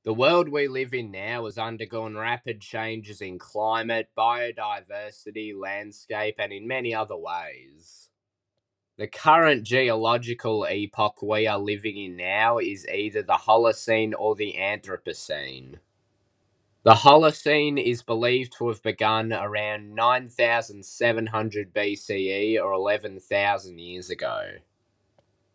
The world we live in now has undergone rapid changes in climate, biodiversity, landscape, and in many other ways. The current geological epoch we are living in now is either the Holocene or the Anthropocene. The Holocene is believed to have begun around 9700 BCE or 11,000 years ago.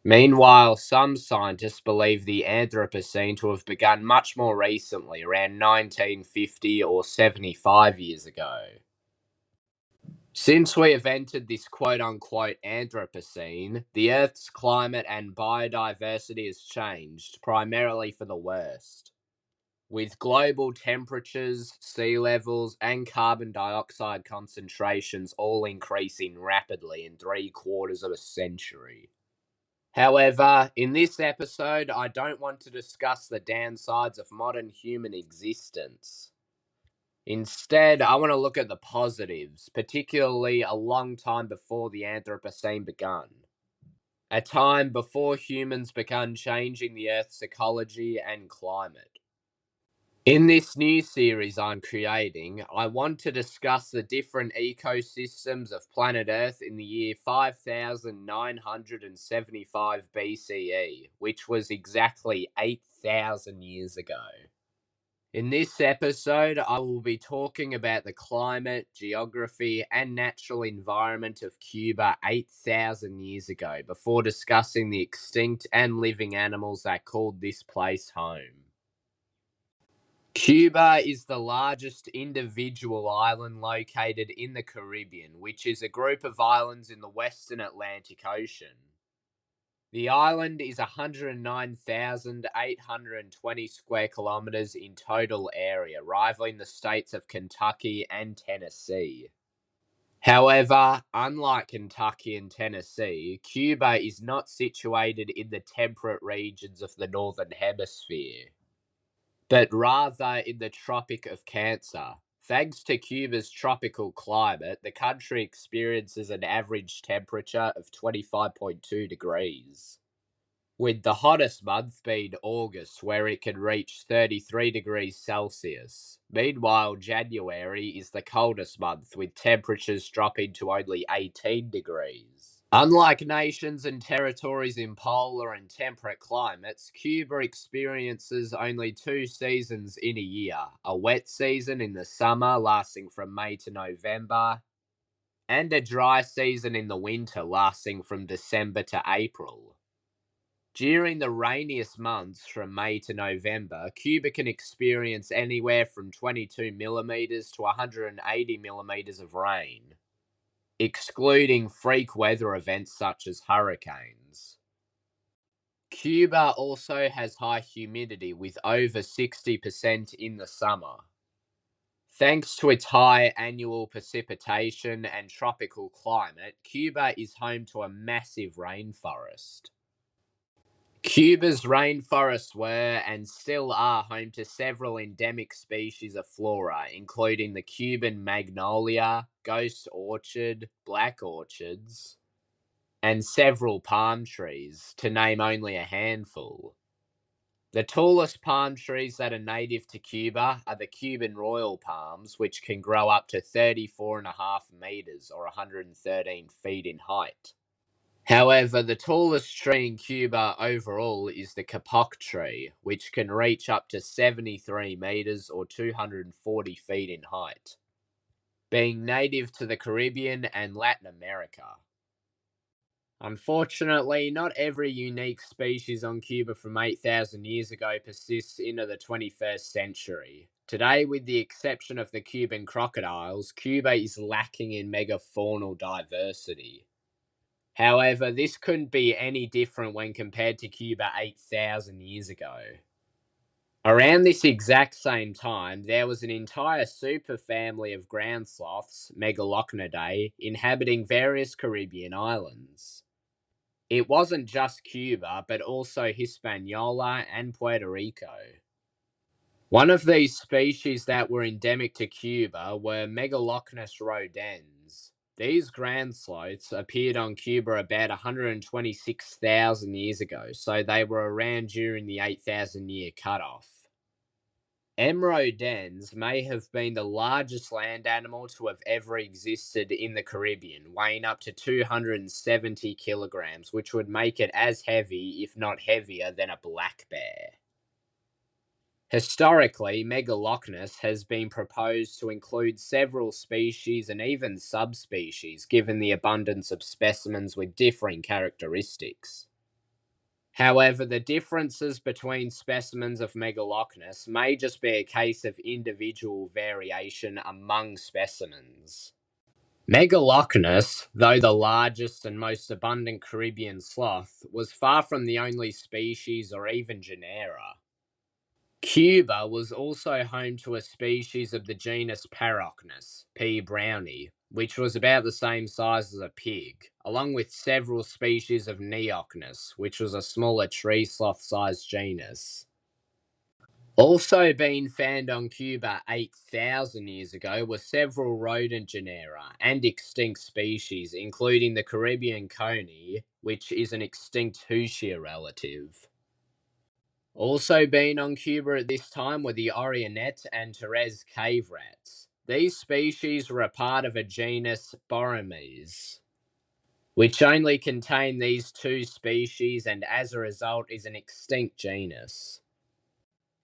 Meanwhile, some scientists believe the Anthropocene to have begun much more recently, around 1950 or 75 years ago. Since we have entered this quote unquote Anthropocene, the Earth's climate and biodiversity has changed, primarily for the worst. With global temperatures, sea levels, and carbon dioxide concentrations all increasing rapidly in 3/4 of a century. However, in this episode, I don't want to discuss the downsides of modern human existence. Instead, I want to look at the positives, particularly a long time before the Anthropocene begun. A time before humans began changing the Earth's ecology and climate. In this new series I'm creating, I want to discuss the different ecosystems of planet Earth in the year 5975 BCE, which was exactly 8,000 years ago. In this episode, I will be talking about the climate, geography, and natural environment of Cuba 8,000 years ago, before discussing the extinct and living animals that called this place home. Cuba is the largest individual island located in the Caribbean, which is a group of islands in the western Atlantic Ocean. The island is 109,820 square kilometers in total area, rivaling the states of Kentucky and Tennessee. However, unlike Kentucky and Tennessee, Cuba is not situated in the temperate regions of the Northern Hemisphere, but rather in the Tropic of Cancer. Thanks to Cuba's tropical climate, the country experiences an average temperature of 25.2 degrees, with the hottest month being August, where it can reach 33 degrees Celsius. Meanwhile, January is the coldest month, with temperatures dropping to only 18 degrees. Unlike nations and territories in polar and temperate climates, Cuba experiences only two seasons in a year: a wet season in the summer lasting from May to November, and a dry season in the winter lasting from December to April. During the rainiest months from May to November, Cuba can experience anywhere from 22 millimeters to 180 millimeters of rain, excluding freak weather events such as hurricanes. Cuba also has high humidity with over 60% in the summer. Thanks to its high annual precipitation and tropical climate, Cuba is home to a massive rainforest. Cuba's rainforests were and still are home to several endemic species of flora, including the Cuban magnolia, ghost orchid, black orchids, and several palm trees, to name only a handful. The tallest palm trees that are native to Cuba are the Cuban royal palms, which can grow up to 34.5 meters or 113 feet in height. However, the tallest tree in Cuba overall is the kapok tree, which can reach up to 73 meters or 240 feet in height, being native to the Caribbean and Latin America. Unfortunately, not every unique species on Cuba from 8,000 years ago persists into the 21st century. Today, with the exception of the Cuban crocodiles, Cuba is lacking in megafaunal diversity. However, this couldn't be any different when compared to Cuba 8,000 years ago. Around this exact same time, there was an entire superfamily of ground sloths, Megalocnidae, inhabiting various Caribbean islands. It wasn't just Cuba, but also Hispaniola and Puerto Rico. One of these species that were endemic to Cuba were Megalochnus rodens. These ground sloths appeared on Cuba about 126,000 years ago, so they were around during the 8,000 year cutoff. Emeraldens may have been the largest land animal to have ever existed in the Caribbean, weighing up to 270 kilograms, which would make it as heavy, if not heavier, than a black bear. Historically, Megalochnus has been proposed to include several species and even subspecies, given the abundance of specimens with differing characteristics. However, the differences between specimens of Megalochnus may just be a case of individual variation among specimens. Megalochnus, though the largest and most abundant Caribbean sloth, was far from the only species or even genera. Cuba was also home to a species of the genus Parochnus, P. brownie, which was about the same size as a pig, along with several species of Neochnus, which was a smaller tree sloth-sized genus. Also being found on Cuba 8,000 years ago were several rodent genera and extinct species, including the Caribbean coney, which is an extinct Hutia relative. Also being on Cuba at this time were the Orionette and Torres cave rats. These species were a part of a genus Boromys, which only contain these two species and as a result is an extinct genus.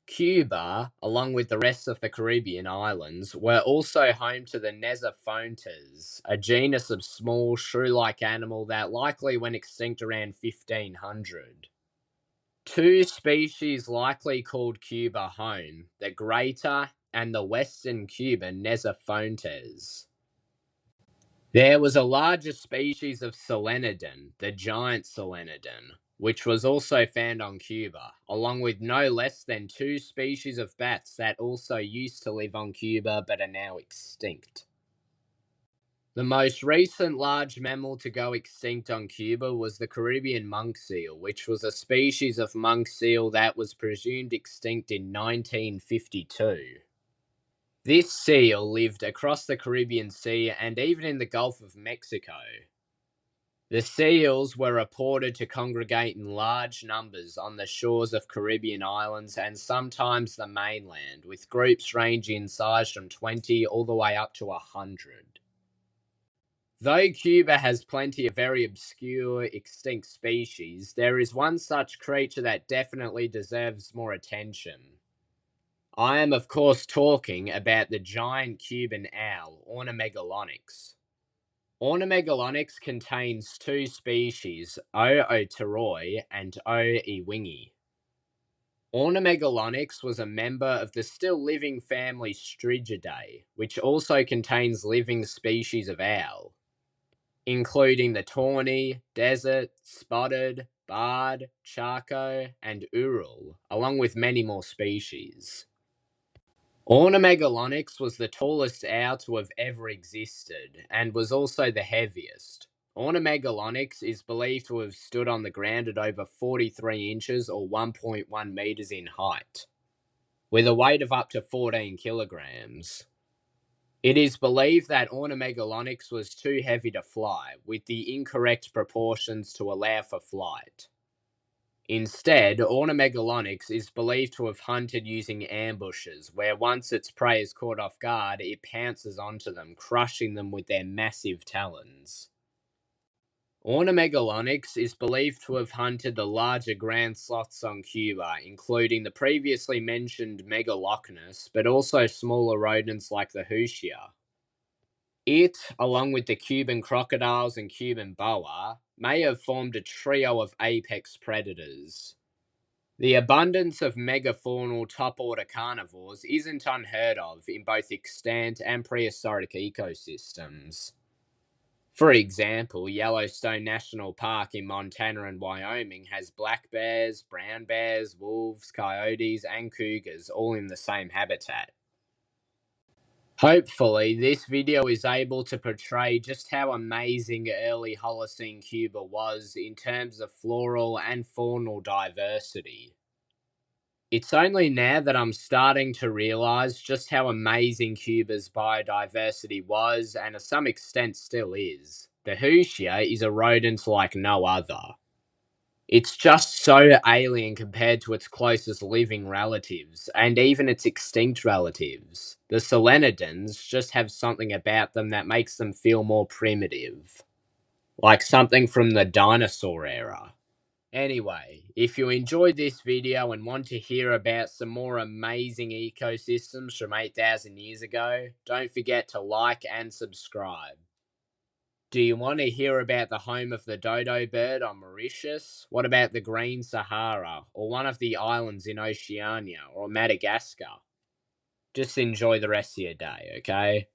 Cuba, along with the rest of the Caribbean islands, were also home to the Nesophontes, a genus of small shrew-like animal that likely went extinct around 1500. Two species likely called Cuba home, the greater and the western Cuban Nesophontes. There was a larger species of Solenodon, the giant Solenodon, which was also found on Cuba, along with no less than two species of bats that also used to live on Cuba but are now extinct. The most recent large mammal to go extinct on Cuba was the Caribbean monk seal, which was a species of monk seal that was presumed extinct in 1952. This seal lived across the Caribbean Sea and even in the Gulf of Mexico. The seals were reported to congregate in large numbers on the shores of Caribbean islands and sometimes the mainland, with groups ranging in size from 20 all the way up to 100. Though Cuba has plenty of very obscure, extinct species, there is one such creature that definitely deserves more attention. I am, of course, talking about the giant Cuban owl, Ornomegalonyx. Ornomegalonyx contains two species, O. oteroi and O. ewingi. Ornomegalonyx was a member of the still living family Strigidae, which also contains living species of owl, including the tawny, desert, spotted, barred, charco, and ural, along with many more species. Ornomegalonyx was the tallest owl to have ever existed, and was also the heaviest. Ornomegalonyx is believed to have stood on the ground at over 43 inches or 1.1 meters in height, with a weight of up to 14 kilograms. It is believed that Ornomegalonyx was too heavy to fly, with the incorrect proportions to allow for flight. Instead, Ornomegalonyx is believed to have hunted using ambushes, where once its prey is caught off guard, it pounces onto them, crushing them with their massive talons. Ornomegalonyx is believed to have hunted the larger ground sloths on Cuba, including the previously mentioned Megalochnus, but also smaller rodents like the Hutia. It, along with the Cuban crocodiles and Cuban boa, may have formed a trio of apex predators. The abundance of megafaunal top-order carnivores isn't unheard of in both extant and prehistoric ecosystems. For example, Yellowstone National Park in Montana and Wyoming has black bears, brown bears, wolves, coyotes, and cougars all in the same habitat. Hopefully, this video is able to portray just how amazing early Holocene Cuba was in terms of floral and faunal diversity. It's only now that I'm starting to realise just how amazing Cuba's biodiversity was, and to some extent still is. The Hutia is a rodent like no other. It's just so alien compared to its closest living relatives, and even its extinct relatives. The solenodons just have something about them that makes them feel more primitive, like something from the dinosaur era. Anyway, if you enjoyed this video and want to hear about some more amazing ecosystems from 8,000 years ago, don't forget to like and subscribe. Do you want to hear about the home of the dodo bird on Mauritius? What about the Green Sahara, or one of the islands in Oceania, or Madagascar? Just enjoy the rest of your day, okay?